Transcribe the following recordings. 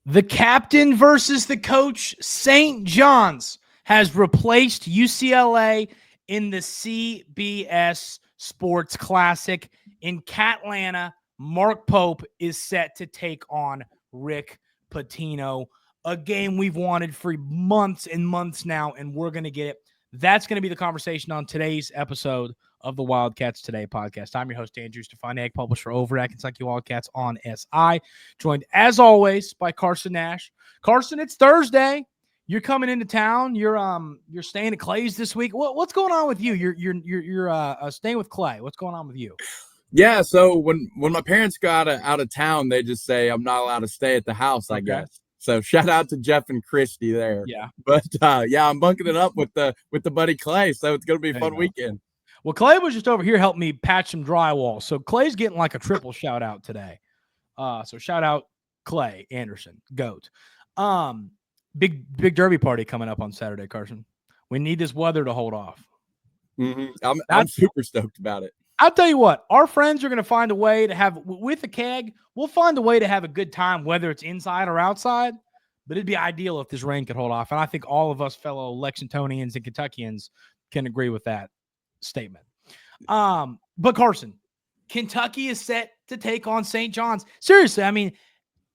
The captain versus the coach. St. John's has replaced UCLA in the CBS Sports Classic. In CATlanta, Mark Pope is set to take on Rick Pitino, a game we've wanted for months and months now, and we're going to get it. That's going to be the conversation on today's episode of the Wildcats Today Podcast. I'm your host, Andrew Stefaniak, publisher over at Kentucky Wildcats on SI, joined as always by Carson Nash. Carson, it's Thursday. You're coming into town. You're staying at Clay's this week. What's going on with you? You're staying with Clay. What's going on with you? Yeah, so when my parents go out of town, they just say I'm not allowed to stay at the house, I guess. So shout out to Jeff and Christy there. Yeah. But yeah, I'm bunking it up with the buddy Clay, so it's gonna be a fun weekend. Well, Clay was just over here helping me patch some drywall. So Clay's getting like a triple shout out today. So shout out Clay Anderson, GOAT. Big derby party coming up on Saturday, Carson. We need this weather to hold off. Mm-hmm. I'm super stoked about it. I'll tell you what, our friends are going to find a way to have, with a keg, we'll find a way to have a good time, whether it's inside or outside. But it'd be ideal if this rain could hold off. And I think all of us fellow Lexingtonians and Kentuckians can agree with that statement. But Carson, Kentucky is set to take on St. John's. Seriously, I mean,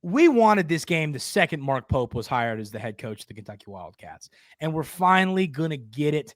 we wanted this game the second Mark Pope was hired as the head coach of the Kentucky Wildcats. And we're finally going to get it.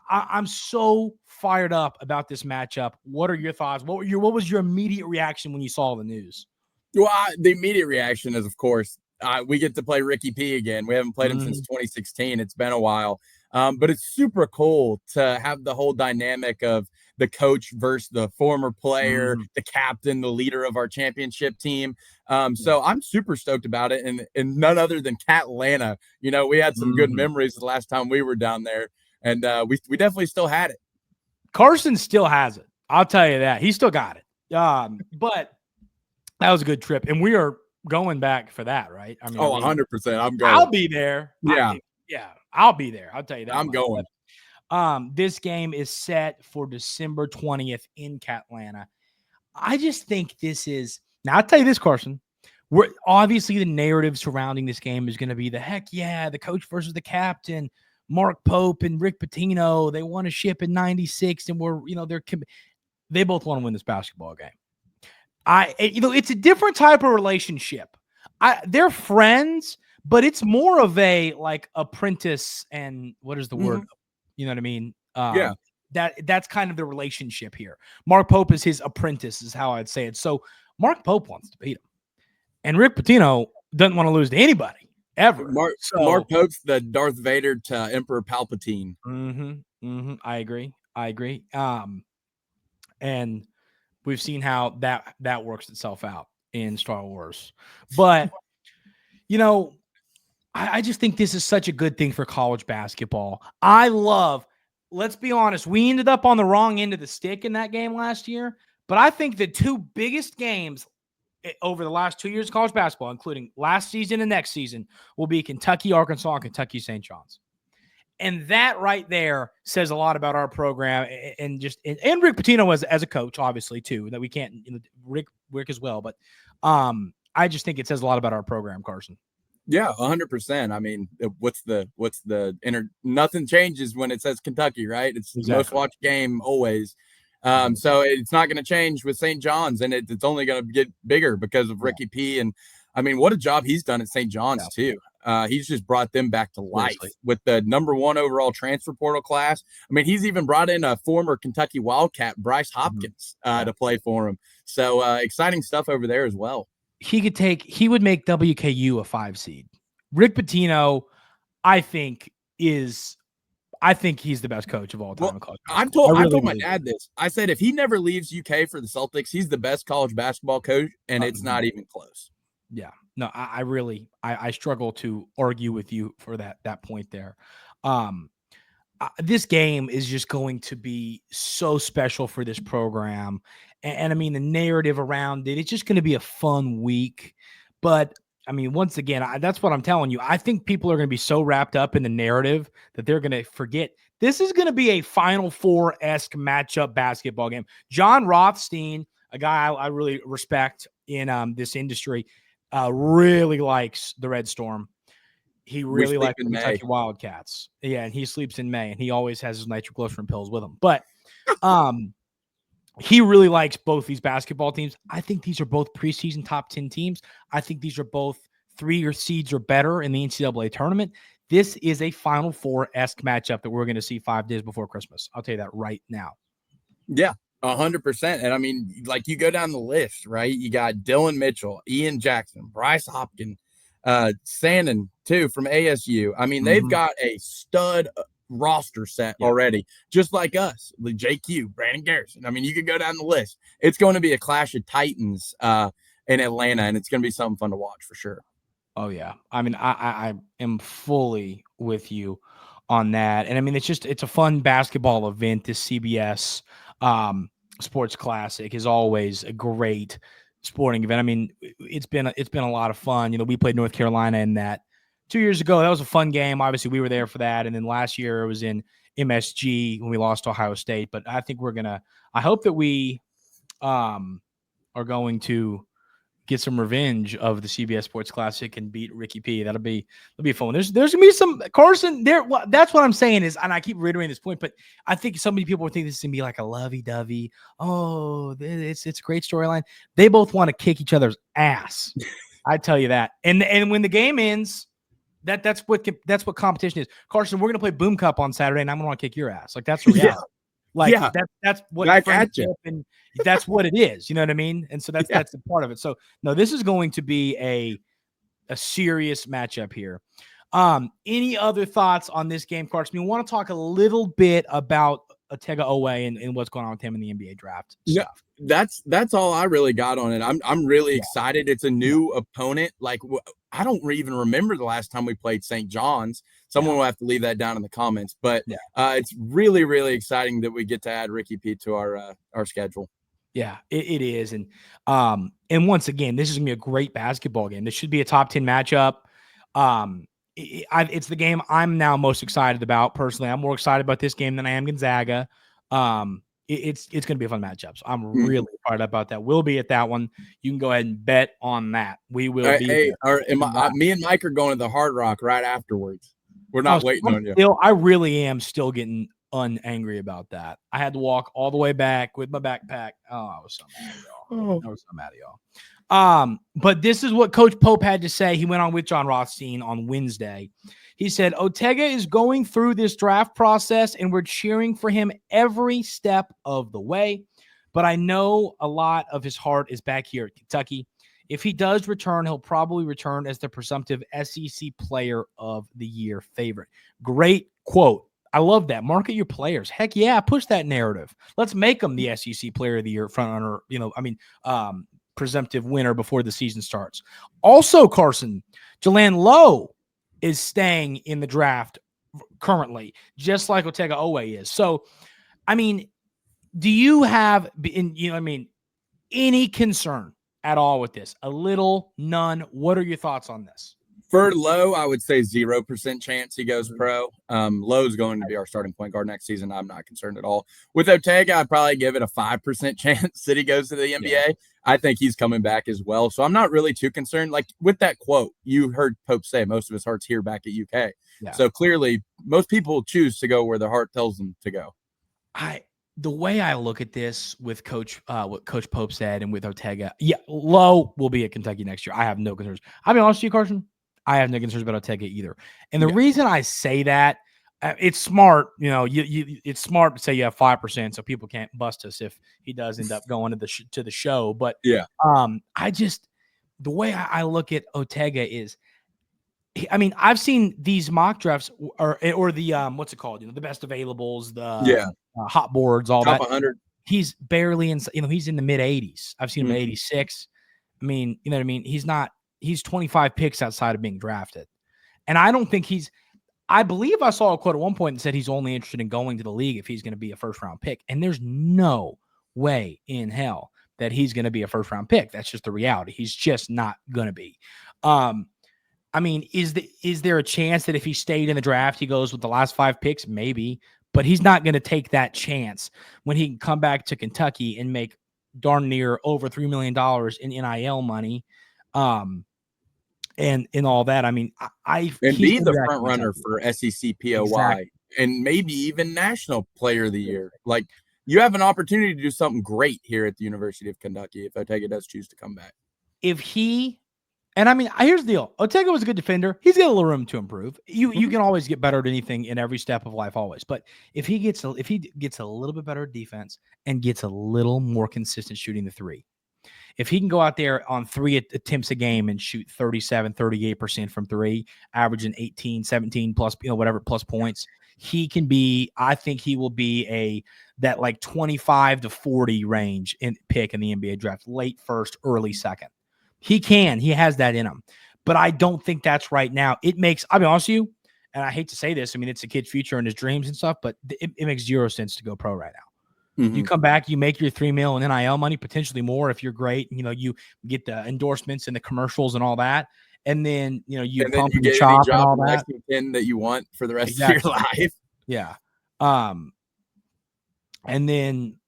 I'm so fired up about this matchup. What are your thoughts? What was your immediate reaction when you saw the news? Well, the immediate reaction is, of course, we get to play Ricky P again. We haven't played him since 2016. It's been a while. But it's super cool to have the whole dynamic of the coach versus the former player, the captain, the leader of our championship team. So I'm super stoked about it. And none other than CATlanta. You know, we had some good memories the last time we were down there. And we definitely still had it. Carson still has it. I'll tell you that. He still got it. But that was a good trip. And we are going back for that, right? I mean, 100%. I'm going. I'll be there. Yeah. I'll be there. I'll tell you that. I'm going. This game is set for December 20th in CATlanta. I just think this is – now, I'll tell you this, Carson. We're obviously, the narrative surrounding this game is going to be the coach versus the captain. Mark Pope and Rick Pitino, they won a ship in 96, and they both want to win this basketball game. It's a different type of relationship. They're friends, but it's more of a like apprentice and what is the word? You know what I mean? Yeah. That's kind of the relationship here. Mark Pope is his apprentice, is how I'd say it. So Mark Pope wants to beat him, and Rick Pitino doesn't want to lose to anybody. Ever. Mark Pope's the Darth Vader to Emperor Palpatine. I agree. And we've seen how that works itself out in Star Wars. But, I just think this is such a good thing for college basketball. Let's be honest, we ended up on the wrong end of the stick in that game last year. But I think the two biggest games over the last 2 years of college basketball, including last season and next season, will be Kentucky, Arkansas, and Kentucky St. John's. And that right there says a lot about our program and Rick Pitino as a coach, obviously, too, that we can't Rick as well. But I just think it says a lot about our program, Carson. Yeah, 100%. I mean, nothing changes when it says Kentucky, right? It's the most watched game always. So it's not going to change with St. John's, and it's only going to get bigger because of Ricky P. And I mean, what a job he's done at St. John's too. He's just brought them back to life with the #1 overall transfer portal class. I mean, he's even brought in a former Kentucky Wildcat, Bryce Hopkins, to play for him. So exciting stuff over there as well. He would make WKU a 5 seed. Rick Pitino, I think he's the best coach of all time. Well, I told my dad this. I said, if he never leaves UK for the Celtics, he's the best college basketball coach, and it's not even close. Yeah. No, I struggle to argue with you for that point there. This game is just going to be so special for this program. And I mean, the narrative around it, it's just going to be a fun week. But I mean, once again, that's what I'm telling you. I think people are going to be so wrapped up in the narrative that they're going to forget this is going to be a Final Four-esque matchup basketball game. John Rothstein, a guy I really respect in this industry, really likes the Red Storm. He really likes the May. Kentucky Wildcats. Yeah, and he sleeps in May, and he always has his nitroglycerin pills with him. But he really likes both these basketball teams. I think these are both preseason top 10 teams. I think these are both 3-year seeds or better in the NCAA tournament. This is a Final Four-esque matchup that we're going to see 5 days before Christmas. I'll tell you that right now. Yeah, 100%. And I mean, like you go down the list, right? You got Dylan Mitchell, Ian Jackson, Bryce Hopkins, Sandin too from ASU. I mean, they've got a stud roster set already, just like us. JQ, Brandon Garrison. I mean, you could go down the list. It's going to be a clash of titans in Atlanta, and it's going to be something fun to watch for sure. Oh yeah, I mean, I am fully with you on that, and I mean, it's a fun basketball event. This CBS Sports Classic is always a great sporting event. I mean, it's been a lot of fun. You know, we played North Carolina in that 2 years ago. That was a fun game. Obviously, we were there for that, and then last year it was in MSG when we lost to Ohio State. But I think I hope that we are going to get some revenge of the CBS Sports Classic and beat Ricky P. That'll be fun. There's gonna be some Carson there. Well, that's what I'm saying is, and I keep reiterating this point, but I think so many people think this is gonna be like a lovey-dovey. Oh, it's a great storyline. They both want to kick each other's ass. I tell you that. And when the game ends, that's what competition is. Carson, we're gonna play Boom Cup on Saturday, and I'm gonna want to kick your ass. Like that's the reality. That's what and that's what it is. You know what I mean? And so that's the part of it. So no, this is going to be a serious matchup here. Any other thoughts on this game, Carson? We want to talk a little bit about Otego Owe and what's going on with him in the NBA draft stuff. That's all I really got on it. I'm really excited. It's a new opponent. Like I don't even remember the last time we played St. John's. Someone will have to leave that down in the comments. But it's really, really exciting that we get to add Ricky P to our schedule. Yeah, it is. And once again, this is going to be a great basketball game. This should be a top 10 matchup. It's the game I'm now most excited about. Personally, I'm more excited about this game than I am Gonzaga. It's going to be a fun matchup. So I'm really fired up about that. We'll be at that one. You can go ahead and bet on that. We will be. Hey, me and Mike are going to the Hard Rock right afterwards. We're not waiting on you. I really am still getting unangry about that. I had to walk all the way back with my backpack. Oh, I was so mad at y'all. But this is what Coach Pope had to say. He went on with John Rothstein on Wednesday. He said, Otego is going through this draft process, and we're cheering for him every step of the way. But I know a lot of his heart is back here at Kentucky. If he does return, he'll probably return as the presumptive SEC Player of the Year favorite. Great quote. I love that. Market your players. Heck yeah, push that narrative. Let's make them the SEC Player of the Year front runner. Presumptive winner before the season starts. Also, Carson, Jalan Lowe is staying in the draft currently, just like Otego Owe is. So, I mean, do you have, any concern at all with this? A little, none. What are your thoughts on this? For Lowe, I would say 0% chance he goes pro. Lowe's going to be our starting point guard next season. I'm not concerned at all. With Otego, I'd probably give it a 5% chance that he goes to the NBA. Yeah. I think he's coming back as well. So I'm not really too concerned. Like with that quote, you heard Pope say most of his heart's here back at UK. Yeah. So clearly, most people choose to go where their heart tells them to go. The way I look at this with what Coach Pope said and with Otego, Lowe will be at Kentucky next year. I have no concerns. I'll be honest with you, Carson. I have no concerns about Otego either. And the reason I say that, it's smart. It's smart to say you have 5%, so people can't bust us if he does end up going to the show. But the way I look at Otego is, I mean, I've seen these mock drafts or the what's it called? The best availables, the hot boards, all top that. 100. He's barely in. He's in the mid 80s. I've seen him at 86. I mean, you know what I mean? He's 25 picks outside of being drafted. And I don't think I believe I saw a quote at one point that said he's only interested in going to the league if he's going to be a first-round pick. And there's no way in hell that he's going to be a first-round pick. That's just the reality. He's just not going to be. I mean, is there a chance that if he stayed in the draft, he goes with the last 5 picks? Maybe. But he's not going to take that chance when he can come back to Kentucky and make darn near over $3 million in NIL money. and all that. I mean, I and be the back front in runner Kentucky. for SEC POY Exactly. and maybe even National Player of the Year. Like, you have an opportunity to do something great here at the University of Kentucky if Otego does choose to come back. If he, and I mean, here's the deal. Otego was a good defender. He's got a little room to improve. You can always get better at anything in every step of life, always. But if he gets a little bit better at defense and gets a little more consistent shooting the three, if he can go out there on 3 attempts a game and shoot 37, 38% from three, averaging 18, 17 plus, whatever plus points, he can be, I think he will be that like 25 to 40 range in pick in the NBA draft, late first, early second. He has that in him, but I don't think that's right now. I'll be honest with you, and I hate to say this, I mean, it's a kid's future and his dreams and stuff, but it makes 0 sense to go pro right now. You come back, you make your $3 million in NIL money, potentially more if you're great. You get the endorsements and the commercials and all that. And then, you pump and chop and all that. That you want for the rest of your life. Yeah. And then,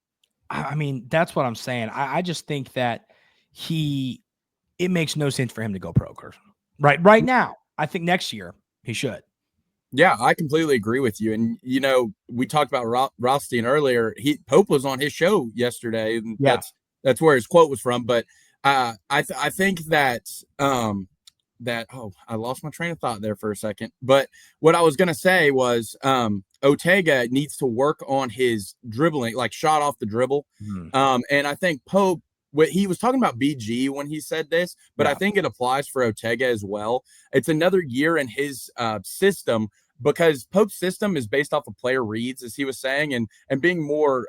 I mean, that's what I'm saying. I just think that it makes no sense for him to go pro, Carson. Right now. I think next year he should. Yeah, I completely agree with you. And, we talked about Rothstein earlier. Pope was on his show yesterday, and that's where his quote was from. But I think that I lost my train of thought there for a second. But what I was going to say was Otego needs to work on his dribbling, like shot off the dribble. And I think Pope, he was talking about BG when he said this, but I think it applies for Otego as well. It's another year in his system, because Pope's system is based off of player reads, as he was saying, and being more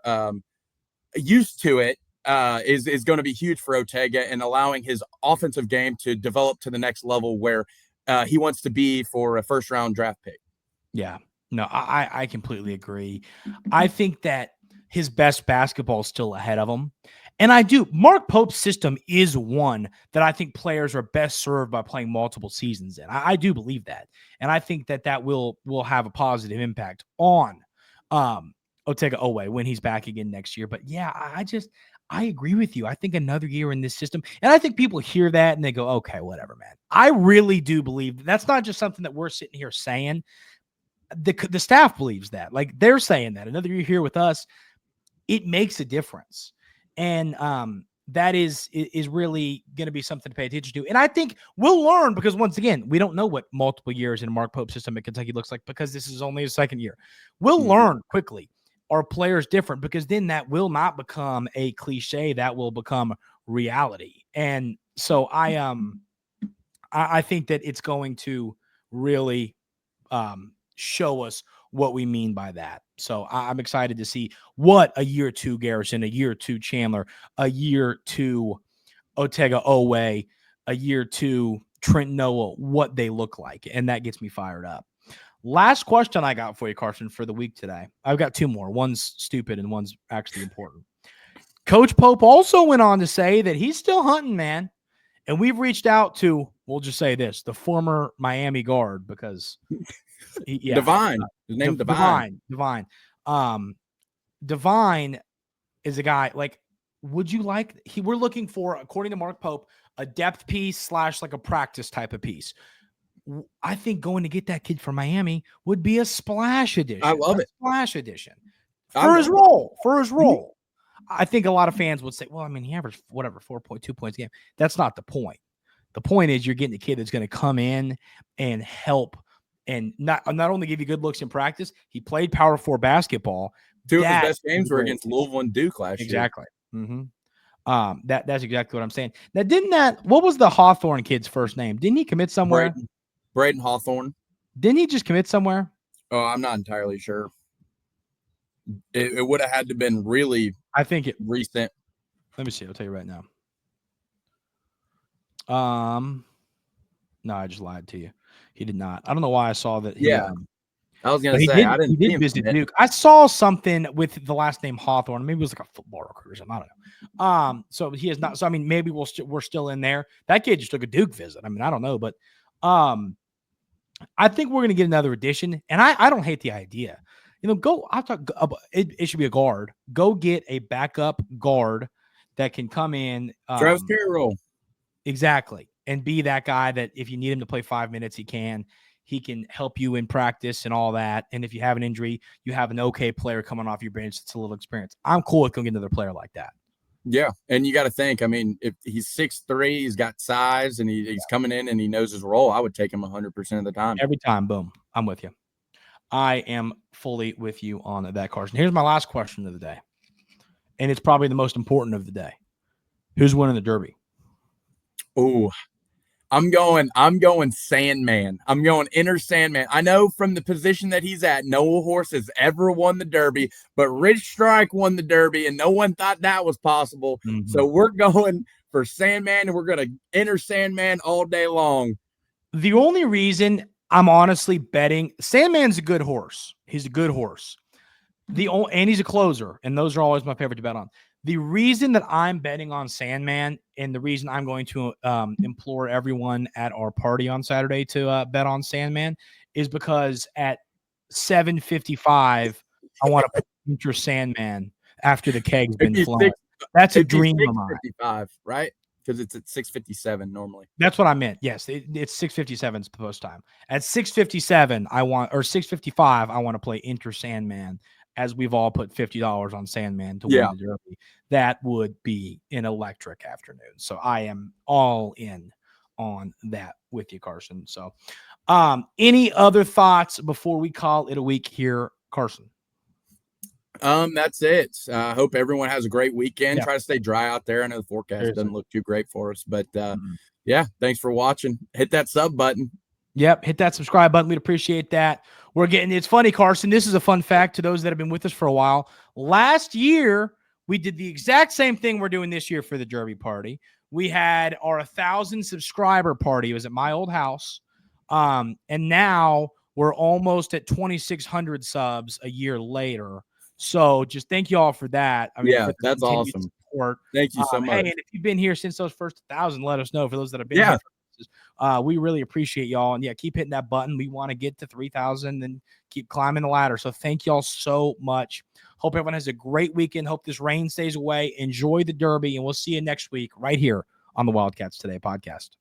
used to it is going to be huge for Otego, and allowing his offensive game to develop to the next level where he wants to be for a first-round draft pick. Yeah, no, I completely agree. I think that his best basketball is still ahead of him. And I do. Mark Pope's system is one that I think players are best served by playing multiple seasons in. I do believe that. And I think that will have a positive impact on Otego Oweh when he's back again next year. But yeah, I agree with you. I think another year in this system, and I think people hear that and they go, okay, whatever, man. I really do believe that's not just something that we're sitting here saying. The staff believes that. Like, they're saying that another year here with us, it makes a difference. And that is really going to be something to pay attention to. And I think we'll learn, because once again, we don't know what multiple years in Mark Pope's system at Kentucky looks like, because this is only his second year. We'll learn quickly. Are players different? Because then that will not become a cliche. That will become reality. And so I think that it's going to really show us what we mean by that. So I'm excited to see what a year 2 Garrison, a year 2 Chandler, a year 2 Otego Oweh, a year 2 Trent Noah, what they look like. And that gets me fired up. Last question I got for you, Carson, for the week today. I've got 2 more. One's stupid and one's actually important. Coach Pope also went on to say that he's still hunting, man. And we've reached out to, we'll just say this, the former Miami guard, because Divine. His name Divine. Divine is a guy, like, would you like, we're looking for, according to Mark Pope, a depth piece / like a practice type of piece. I think going to get that kid from Miami would be a splash edition. I love it. Splash edition. For his role. Mm-hmm. I think a lot of fans would say, well, I mean, he averaged 4.2 points a game. That's not the point. The point is you're getting a kid that's going to come in and help, and not only give you good looks in practice. He played Power 4 basketball. 2 of his best games were against Louisville and Duke last year. Exactly. Mm-hmm. That's exactly what I'm saying. Now, what was the Hawthorne kid's first name? Didn't he commit somewhere? Braden Hawthorne. Didn't he just commit somewhere? Oh, I'm not entirely sure. It would have had to been really, I think it recent. Let me see. I'll tell you right now. No, I just lied to you. He did not. I don't know why I saw that. I was going to say, I didn't. He did visit Duke. I saw something with the last name Hawthorne. Maybe it was like a football recruiter or something. I don't know. So he is not. So I mean, maybe we're still in there. That kid just took a Duke visit. I mean, I don't know, but I think we're going to get another edition, and I don't hate the idea. It should be a guard. Go get a backup guard that can come in. Travis Perry role. Exactly. and be that guy that if you need him to play 5 minutes, he can. He can help you in practice and all that. And if you have an injury, you have an okay player coming off your bench that's a little experience. I'm cool with going to get another player like that. Yeah, and you got to think, I mean, if he's 6'3", he's got size, and he's coming in and he knows his role, I would take him 100% of the time. Every time, boom, I'm with you. I am fully with you on that, Carson. Here's my last question of the day, and it's probably the most important of the day. Who's winning the Derby? Oh, I'm going Sandman. I'm going Inner Sandman. I know from the position that he's at, no horse has ever won the Derby, but Rich Strike won the Derby, and no one thought that was possible. Mm-hmm. So we're going for Sandman, and we're going to Inner Sandman all day long. The only reason I'm honestly betting Sandman's a good horse. He's a good horse. And he's a closer, and those are always my favorite to bet on. The reason that I'm betting on Sandman, and the reason I'm going to implore everyone at our party on Saturday to bet on Sandman, is because at 7:55, I want to enter Sandman after the keg's been flown. That's a dream of mine. 6:55, right? Because it's at 6:57 normally. That's what I meant. Yes, it's 6:57 is the post time. At 6:57, or 6:55, I want to play Enter Sandman. As we've all put $50 on Sandman to win the Derby. That would be an electric afternoon. So I am all in on that with you, Carson. So any other thoughts before we call it a week here, Carson? That's it. I hope everyone has a great weekend. Try to stay dry out there. I know the forecast doesn't look too great for us, but thanks for watching. Hit that sub button. Yep, hit that subscribe button. We'd appreciate that. It's funny, Carson. This is a fun fact to those that have been with us for a while. Last year, we did the exact same thing we're doing this year for the Derby party. We had our 1,000 subscriber party. It was at my old house. And now we're almost at 2,600 subs a year later. So just thank you all for that. That's awesome. Support. Thank you so much. Hey, and if you've been here since those first 1,000, let us know. For those that have been here. We really appreciate y'all, and keep hitting that button. We want to get to 3,000 and keep climbing the ladder. So thank y'all so much. Hope everyone has a great weekend. Hope this rain stays away. Enjoy the Derby, and we'll see you next week right here on the Wildcats Today podcast.